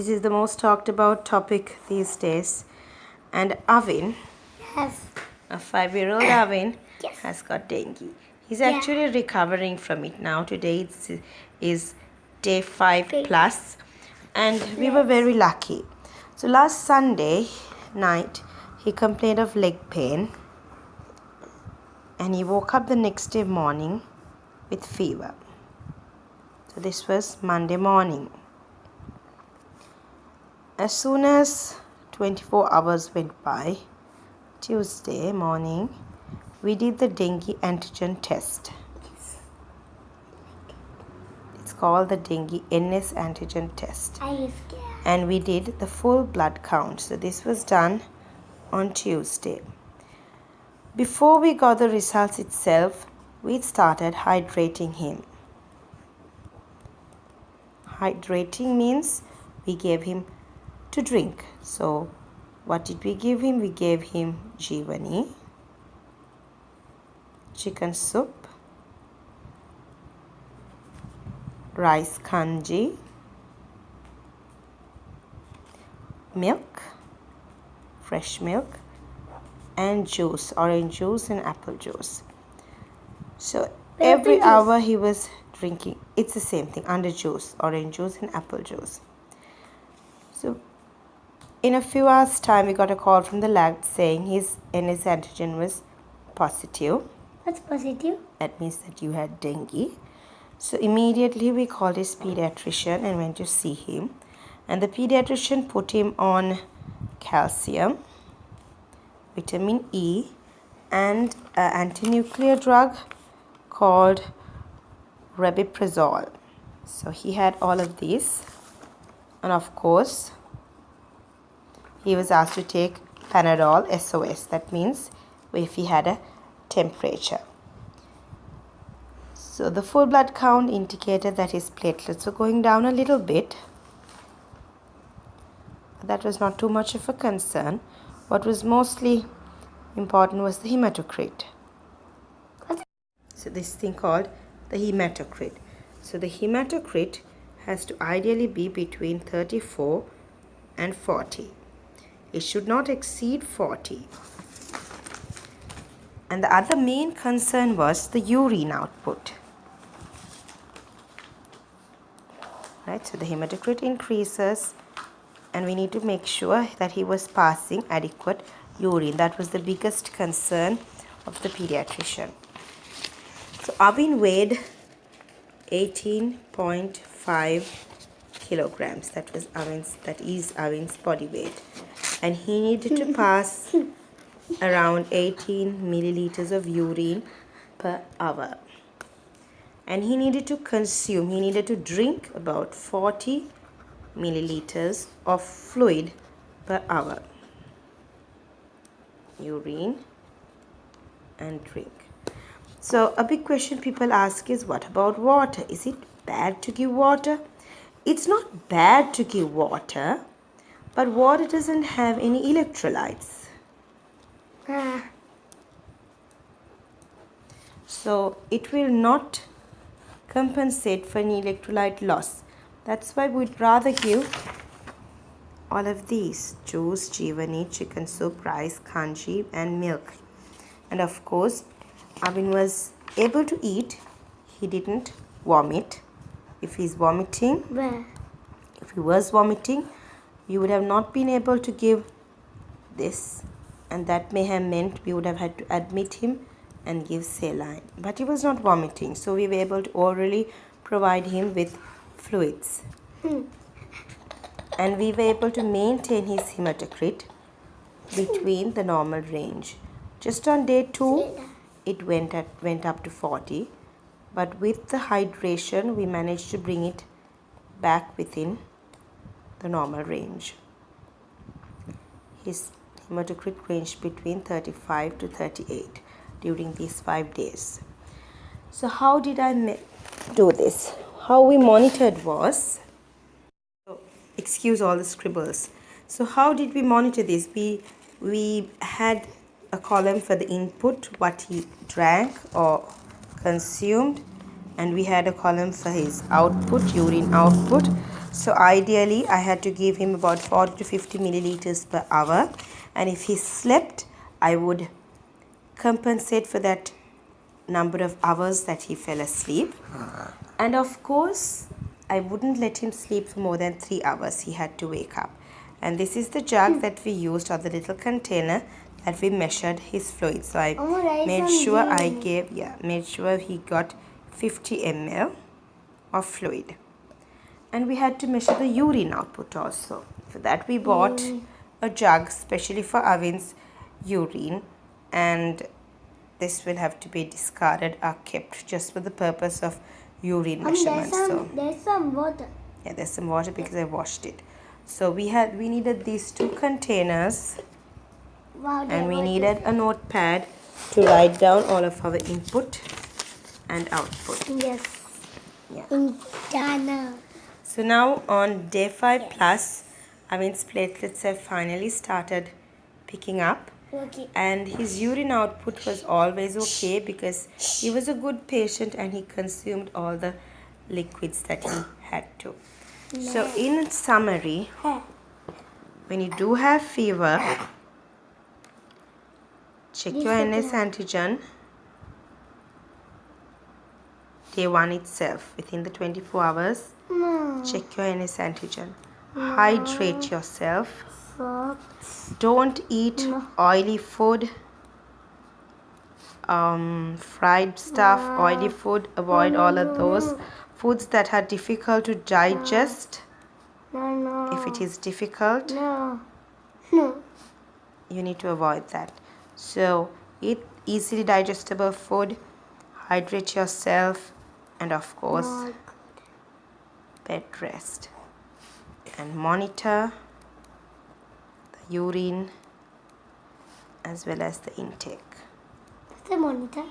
This is the most talked about topic these days. And Avin, Yes. a 5-year-old Avin, Yes. has got dengue. He's actually recovering from it now. Today is day 5 plus, and we were very lucky. So last Sunday night, he complained of leg pain, and he woke up the next day morning with fever. So this was Monday morning. As soon as 24 hours went by, Tuesday morning, we did the dengue antigen test. It's called the dengue NS antigen test. And we did the full blood count. So this was done on Tuesday. Before we got the results itself, we started hydrating him. Hydrating means we gave him to drink. So what did we give him? We gave him Jeevani, chicken soup, rice kanji, milk, fresh milk, and juice, orange juice and apple juice. So every hour he was drinking. It's the same thing, under juice, orange juice and apple juice. So in a few hours time, we got a call from the lab saying his NS antigen was positive. What's positive? That means that you had dengue. So immediately we called his pediatrician and went to see him. And the pediatrician put him on calcium, vitamin E, and an anti-nuclear drug called rabiprazole. So he had all of these. And of course, he was asked to take Panadol SOS. That means if he had a temperature. So the full blood count indicated that his platelets were going down a little bit. That was not too much of a concern. What was mostly important was the hematocrit. So this thing called the hematocrit. So the hematocrit has to ideally be between 34 and 40. It should not exceed 40. And the other main concern was the urine output. Right, so the hematocrit increases, and we need to make sure that he was passing adequate urine. That was the biggest concern of the pediatrician. So Avin weighed 18.5 kilograms. That is Avin's body weight, and he needed to pass around 18 milliliters of urine per hour, and he needed to drink about 40 milliliters of fluid per hour. Urine and drink. So a big question people ask is, what about water? Is it bad to give water? It's not bad to give water, but water doesn't have any electrolytes. So it will not compensate for any electrolyte loss. That's why we'd rather give all of these: juice, Jeevani, chicken soup, rice, kanji, and milk. And of course, Avin was able to eat. He didn't vomit. If he was vomiting, we would have not been able to give this, and that may have meant we would have had to admit him and give saline. But he was not vomiting, so we were able to orally provide him with fluids. And we were able to maintain his hematocrit between the normal range. Just on day 2, it went up to 40, but with the hydration, we managed to bring it back within the normal range. His hematocrit ranged between 35 to 38 during these 5 days. So how did I do this? How we monitored was, excuse all the scribbles. So how did we monitor this? We had a column for the input, what he drank or consumed, and we had a column for his output, urine output. So ideally, I had to give him about 40 to 50 milliliters per hour. And if he slept, I would compensate for that number of hours that he fell asleep. And of course, I wouldn't let him sleep for more than 3 hours. He had to wake up. And this is the jug that we used, or the little container that we measured his fluid. So I made sure he got 50 ml of fluid. And we had to measure the urine output also. For that we bought a jug specially for Avins' urine, and this will have to be discarded or kept just for the purpose of urine measurements. There's some water. Yeah, there's some water because I washed it. So we needed these 2 containers, Wow, and we needed a notepad to write down all of our input and output. Yes. Yeah. In Ghana. So now on day 5 plus, Avins' platelets have finally started picking up. Okay. And his urine output was always okay because he was a good patient and he consumed all the liquids that he had to. So in summary, when you do have fever, check your NS antigen day 1 itself. Within the 24 hours, check your NS antigen. Hydrate yourself. Don't eat oily food, fried stuff, oily food. Avoid all of those foods that are difficult to digest. No. If it is difficult, No. you need to avoid that. So eat easily digestible food, hydrate yourself, and of course bed rest, and monitor the urine as well as the intake. The monitor.